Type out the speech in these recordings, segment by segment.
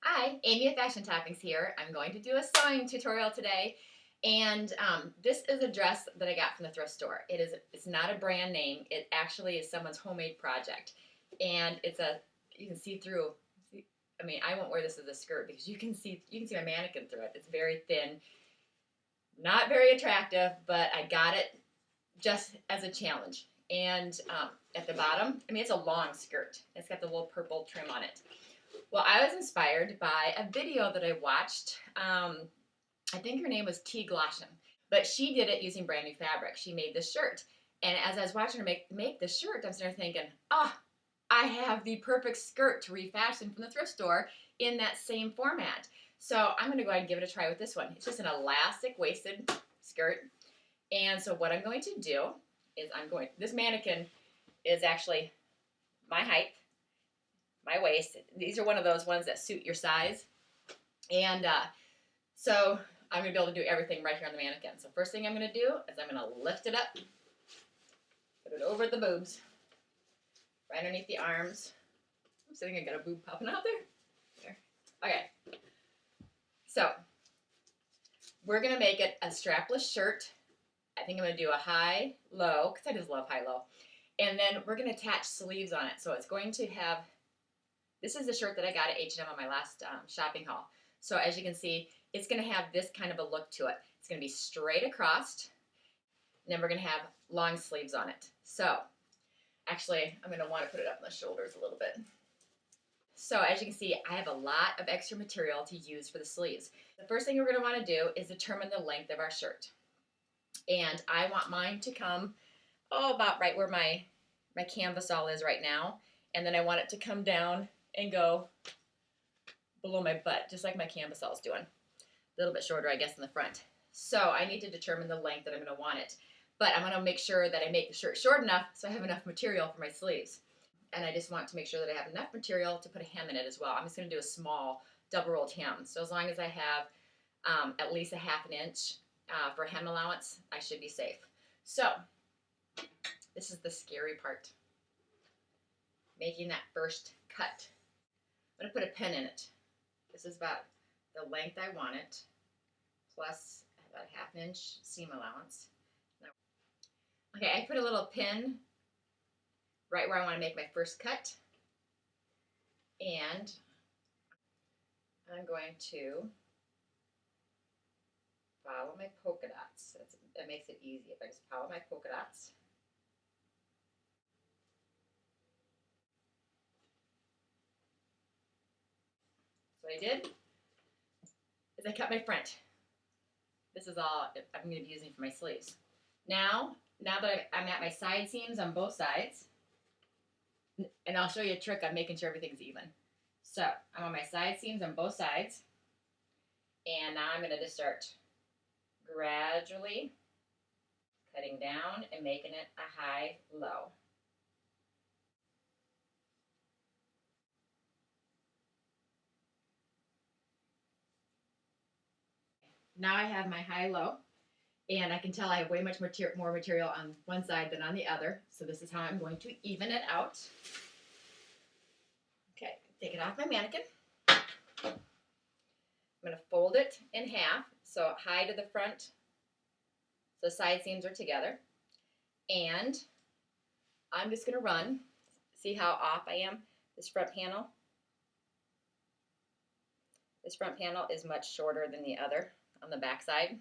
Hi, Amy at Fashion Toppings here. I'm going to do a sewing tutorial today, and this is a dress that I got from the thrift store. It's not a brand name. It actually is someone's homemade project, and you can see through. I mean, I won't wear this as a skirt because you can see my mannequin through it. It's very thin, not very attractive, but I got it just as a challenge. And at the bottom, I mean, it's a long skirt. It's got the little purple trim on it. Well, I was inspired by a video that I watched. I think her name was tglashen, but she did it using brand new fabric. She made this shirt. And as I was watching her make this shirt, I'm sitting there thinking, I have the perfect skirt to refashion from the thrift store in that same format. So I'm going to go ahead and give it a try with this one. It's just an elastic waisted skirt. And so what I'm going to do is this mannequin is actually my height, my waist. These are one of those ones that suit your size. And so I'm going to be able to do everything right here on the mannequin. So first thing I'm going to do is I'm going to lift it up, put it over the boobs, right underneath the arms. Oops, I think I got a boob popping out there. Okay. So we're going to make it a strapless shirt. I think I'm going to do a high-low, because I just love high-low. And then we're going to attach sleeves on it. So it's going to have, this is the shirt that I got at H&M on my last shopping haul. So as you can see, it's going to have this kind of a look to it. It's going to be straight across, and then we're going to have long sleeves on it. So actually, I'm going to want to put it up on the shoulders a little bit. So as you can see, I have a lot of extra material to use for the sleeves. The first thing we're going to want to do is determine the length of our shirt. And I want mine to come, about right where my canvas all is right now. And then I want it to come down and go below my butt, just like my canvas all is doing. A little bit shorter, I guess, in the front. So I need to determine the length that I'm going to want it. But I'm going to make sure that I make the shirt short enough so I have enough material for my sleeves. And I just want to make sure that I have enough material to put a hem in it as well. I'm just going to do a small double-rolled hem. So as long as I have at least a ½ inch for hem allowance, I should be safe. So this is the scary part, making that first cut. I'm going to put a pin in it. This is about the length I want it, plus about a ½ inch seam allowance. Okay, I put a little pin right where I want to make my first cut, and I'm going to follow my polka dots. That makes it easy if I just follow my polka dots. So what I did is I cut my front. This is all I'm going to be using for my sleeves. Now that I'm at my side seams on both sides, and I'll show you a trick on making sure everything's even. So I'm on my side seams on both sides, and now I'm going to just start gradually cutting down and making it a high-low. Now I have my high-low, and I can tell I have way much more material on one side than on the other, so this is how I'm going to even it out. Okay, take it off my mannequin. I'm going to fold it in half, so high to the front, so the side seams are together. And I'm just going to run. See how off I am? This front panel. This front panel is much shorter than the other on the back side.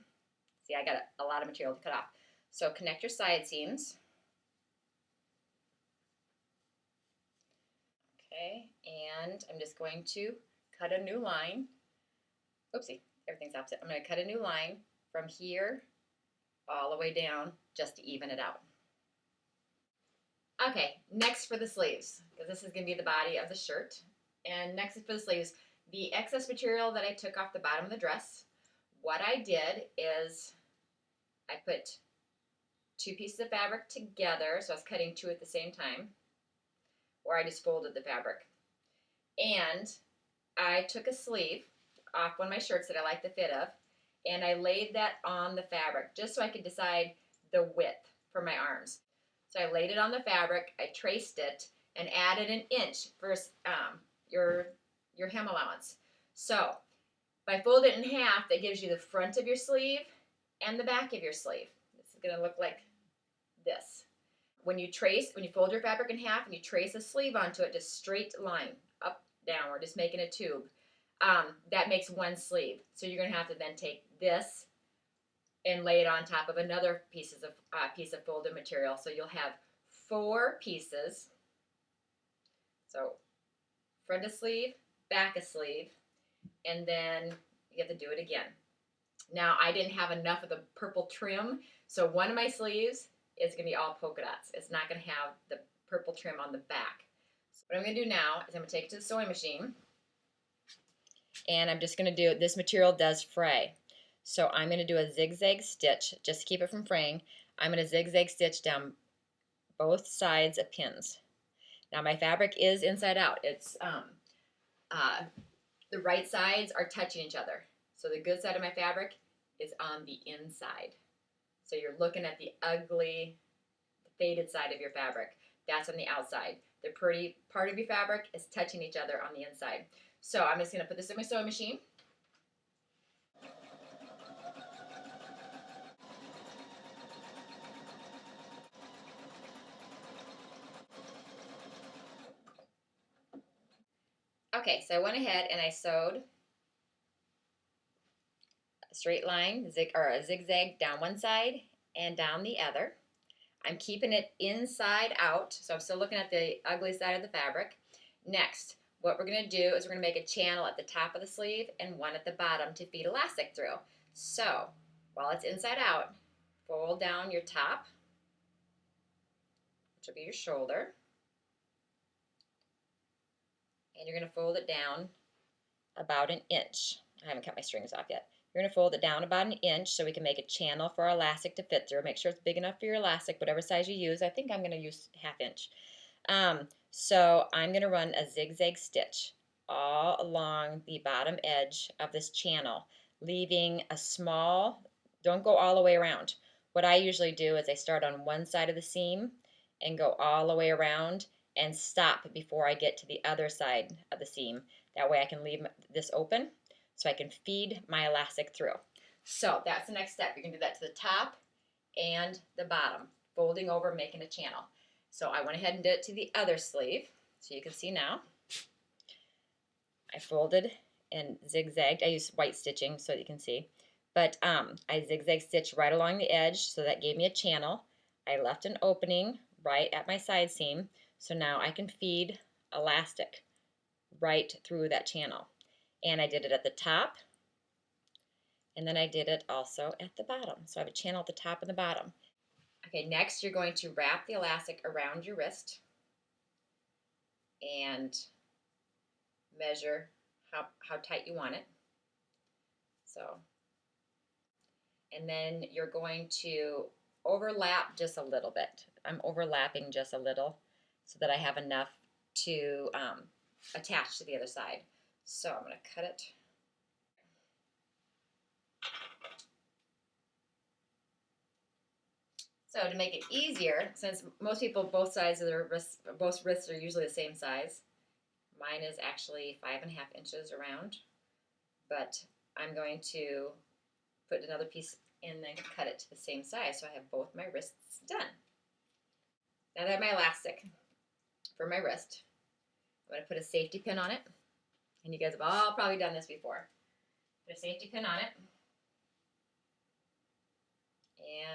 See, I got a lot of material to cut off. So connect your side seams. Okay, and I'm just going to cut a new line. Oopsie, everything's opposite. I'm going to cut a new line from here all the way down just to even it out. Okay, next for the sleeves, because this is going to be the body of the shirt. And next for the sleeves, the excess material that I took off the bottom of the dress, what I did is I put 2 pieces of fabric together, so I was cutting 2 at the same time, or I just folded the fabric. And I took a sleeve off one of my shirts that I like the fit of, and I laid that on the fabric just so I could decide the width for my arms. So I laid it on the fabric, I traced it, and added an inch for your hem allowance. So if I fold it in half, that gives you the front of your sleeve and the back of your sleeve. This is going to look like this. When you fold your fabric in half and you trace a sleeve onto it, just straight line, up, down, or just making a tube, that makes one sleeve. So you're going to have to then take this and lay it on top of another piece of folded material. So you'll have 4 pieces. So front of sleeve, back of sleeve, and then you have to do it again. Now, I didn't have enough of the purple trim, so one of my sleeves is going to be all polka dots. It's not going to have the purple trim on the back. So what I'm going to do now is I'm going to take it to the sewing machine, and I'm just going to do, this material does fray. So I'm going to do a zigzag stitch, just to keep it from fraying. I'm going to zigzag stitch down both sides of pins. Now my fabric is inside out. It's the right sides are touching each other. So the good side of my fabric is on the inside. So you're looking at the ugly, faded side of your fabric. That's on the outside. The pretty part of your fabric is touching each other on the inside. So I'm just going to put this in my sewing machine. Okay, so I went ahead and I sewed a straight line, or a zigzag down one side and down the other. I'm keeping it inside out, so I'm still looking at the ugly side of the fabric. Next, what we're going to do is we're going to make a channel at the top of the sleeve and one at the bottom to feed elastic through. So, while it's inside out, fold down your top, which will be your shoulder, and you're going to fold it down about an inch. I haven't cut my strings off yet. You're going to fold it down about an inch so we can make a channel for our elastic to fit through. Make sure it's big enough for your elastic, whatever size you use. I think I'm going to use 1/2 inch. So I'm going to run a zigzag stitch all along the bottom edge of this channel, leaving a small, don't go all the way around. What I usually do is I start on one side of the seam and go all the way around and stop before I get to the other side of the seam. That way I can leave this open so I can feed my elastic through. So that's the next step. You can do that to the top and the bottom, folding over, making a channel. So I went ahead and did it to the other sleeve. So you can see now, I folded and zigzagged. I used white stitching so that you can see. But I zigzag stitched right along the edge, so that gave me a channel. I left an opening right at my side seam, so now I can feed elastic right through that channel. And I did it at the top, and then I did it also at the bottom. So I have a channel at the top and the bottom. Okay, next you're going to wrap the elastic around your wrist and measure how tight you want it. So, and then you're going to overlap just a little bit. I'm overlapping just a little so that I have enough to attach to the other side. So I'm going to cut it. So to make it easier, since most people, both sides of their wrists, both wrists are usually the same size, mine is actually 5.5 inches around, but I'm going to put another piece in and then cut it to the same size so I have both my wrists done. Now that I have my elastic for my wrist, I'm going to put a safety pin on it, and you guys have all probably done this before. Put a safety pin on it,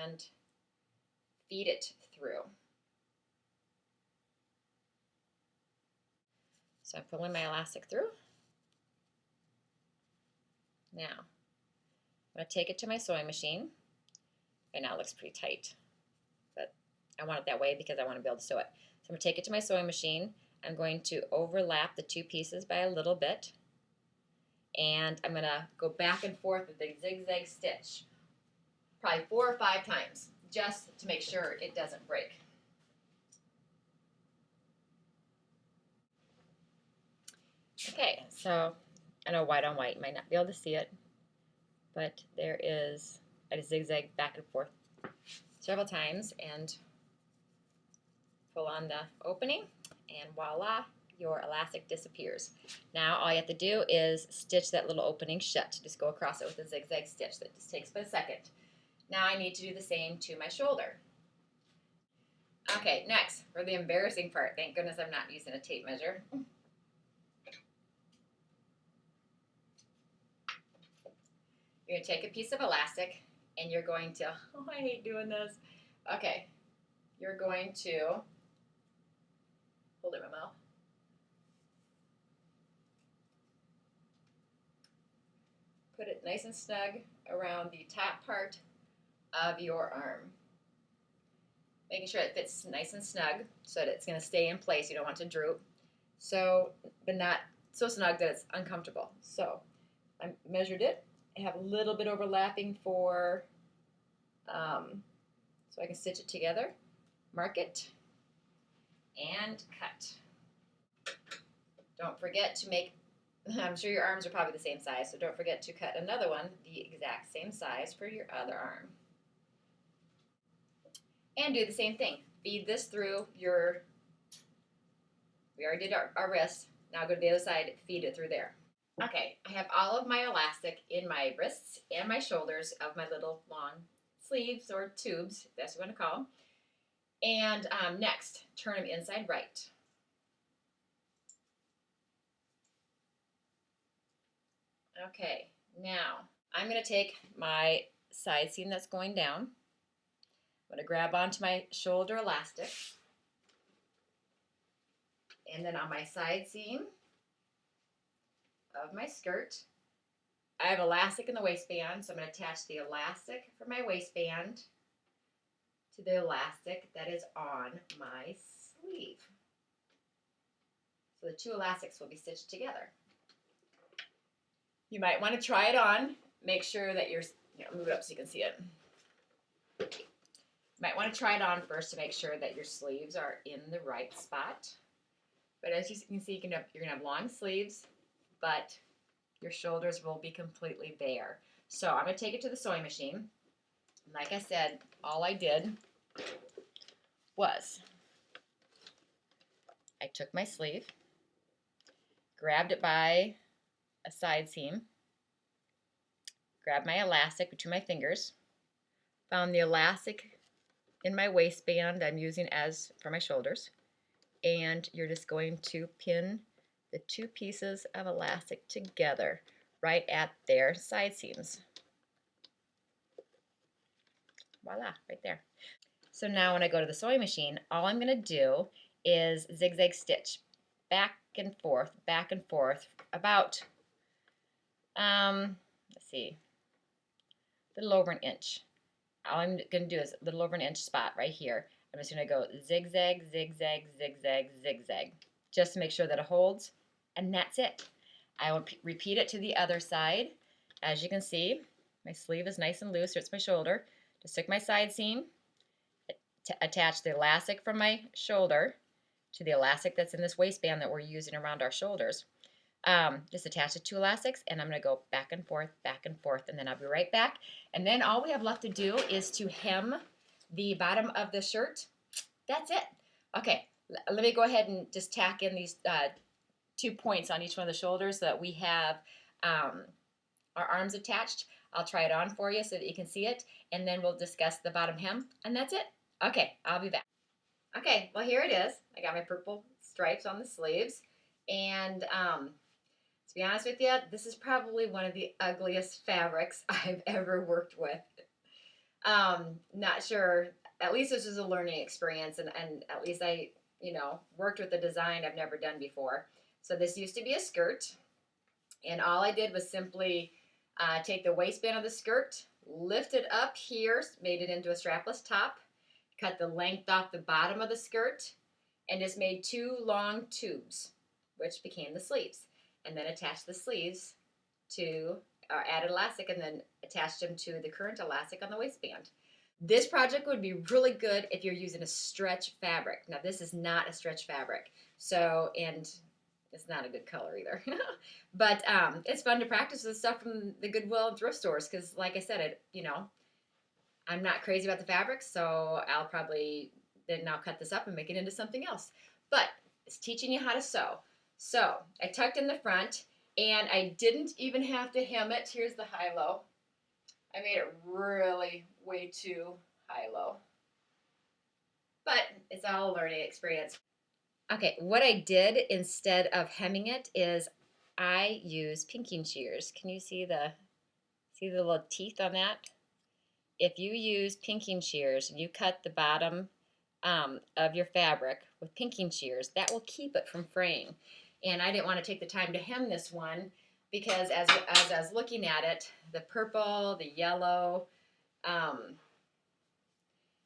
and feed it through. So I'm pulling my elastic through. Now, I'm going to take it to my sewing machine. Right now it looks pretty tight, but I want it that way because I want to be able to sew it. So I'm going to take it to my sewing machine. I'm going to overlap the two pieces by a little bit, and I'm going to go back and forth with the zigzag stitch probably 4 or 5 times just to make sure it doesn't break. Okay, so I know white on white, you might not be able to see it, but there is, I just zigzag back and forth several times and pull on the opening, and voila, your elastic disappears. Now all you have to do is stitch that little opening shut. Just go across it with a zigzag stitch. That just takes but a second. Now I need to do the same to my shoulder. Okay, next, for the embarrassing part. Thank goodness I'm not using a tape measure. You're going to take a piece of elastic and you're going to, oh, I hate doing this. Okay, you're going to hold it in my mouth. Put it nice and snug around the top part of your arm. Making sure it fits nice and snug so that it's going to stay in place. You don't want it to droop. So, but not so snug that it's uncomfortable. So, I measured it. I have a little bit overlapping for, so I can stitch it together. Mark it and cut. Don't forget to make, I'm sure your arms are probably the same size, so don't forget to cut another one the exact same size for your other arm. And do the same thing. Feed this through your, we already did our wrists. Now go to the other side, feed it through there. Okay, I have all of my elastic in my wrists and my shoulders of my little long sleeves or tubes, if that's what you want to call them. And next, turn them inside right. Okay, now I'm going to take my side seam that's going down. I'm going to grab onto my shoulder elastic. And then on my side seam of my skirt, I have elastic in the waistband, so I'm going to attach the elastic for my waistband to the elastic that is on my sleeve. So the two elastics will be stitched together. You might want to try it on. Make sure that you're, move it up so you can see it. You might want to try it on first to make sure that your sleeves are in the right spot. But as you can see, you're going to have long sleeves, but your shoulders will be completely bare. So I'm going to take it to the sewing machine. Like I said, all I did was I took my sleeve, grabbed it by a side seam, grabbed my elastic between my fingers, found the elastic in my waistband I'm using as for my shoulders, and you're just going to pin the two pieces of elastic together right at their side seams. Voila, right there. So now when I go to the sewing machine, all I'm going to do is zigzag stitch back and forth, about, let's see, a little over an inch. All I'm going to do is a little over an inch spot right here. I'm just going to go zigzag, zigzag, zigzag, zigzag, just to make sure that it holds, and that's it. I will repeat it to the other side. As you can see, my sleeve is nice and loose, so it's my shoulder. Just took my side seam, attach the elastic from my shoulder to the elastic that's in this waistband that we're using around our shoulders. Just attach the two elastics, and I'm going to go back and forth, and then I'll be right back. And then all we have left to do is to hem the bottom of the shirt. That's it. Okay, let me go ahead and just tack in these 2 points on each one of the shoulders so that we have our arms attached. I'll try it on for you so that you can see it, and then we'll discuss the bottom hem, and that's it. Okay, I'll be back. Okay, well, here it is. I got my purple stripes on the sleeves, and to be honest with you, this is probably one of the ugliest fabrics I've ever worked with. Not sure, at least this was a learning experience, and at least I, worked with a design I've never done before. So this used to be a skirt, and all I did was simply take the waistband of the skirt, lift it up here, made it into a strapless top, cut the length off the bottom of the skirt, and just made 2 long tubes, which became the sleeves. And then attached the sleeves to, or added elastic, and then attached them to the current elastic on the waistband. This project would be really good if you're using a stretch fabric. Now this is not a stretch fabric, so, and it's not a good color either. But it's fun to practice with stuff from the Goodwill and thrift stores because, like I said, I'm not crazy about the fabrics, so I'll probably then now cut this up and make it into something else. But it's teaching you how to sew. So I tucked in the front, and I didn't even have to hem it. Here's the high-low. I made it really way too high-low. But it's all a learning experience. Okay, what I did instead of hemming it is I use pinking shears. Can you see the little teeth on that? If you use pinking shears and you cut the bottom of your fabric with pinking shears, that will keep it from fraying. And I didn't want to take the time to hem this one because as I was looking at it, the purple, the yellow,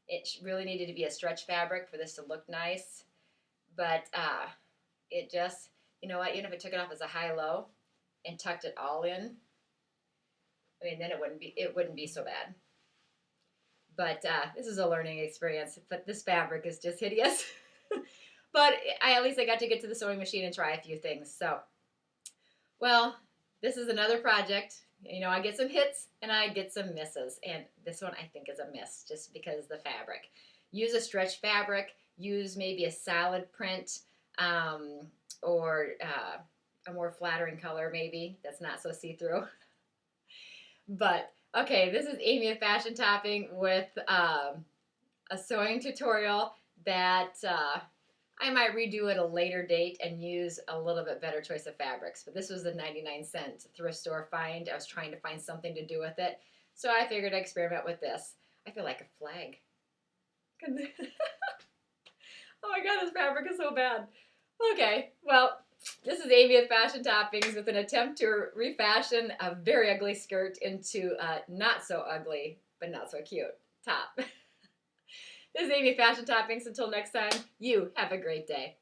it really needed to be a stretch fabric for this to look nice. But it just, you know what, even if I took it off as a high-low and tucked it all in, I mean, then it wouldn't be so bad. But this is a learning experience. But this fabric is just hideous. But at least I got to get to the sewing machine and try a few things. So, well, this is another project. You know, I get some hits and I get some misses. And this one I think is a miss just because of the fabric. Use a stretch fabric. Use maybe a solid print or a more flattering color maybe that's not so see-through. But, okay, this is Amy of Fashion Topping with a sewing tutorial that I might redo at a later date and use a little bit better choice of fabrics. But this was a 99-cent thrift store find. I was trying to find something to do with it. So I figured I'd experiment with this. I feel like a flag. Oh my god, this fabric is so bad. Okay, well, this is Amy of Fashion Toppings with an attempt to refashion a very ugly skirt into a not so ugly, but not so cute top. This is Amy of Fashion Toppings. Until next time, you have a great day.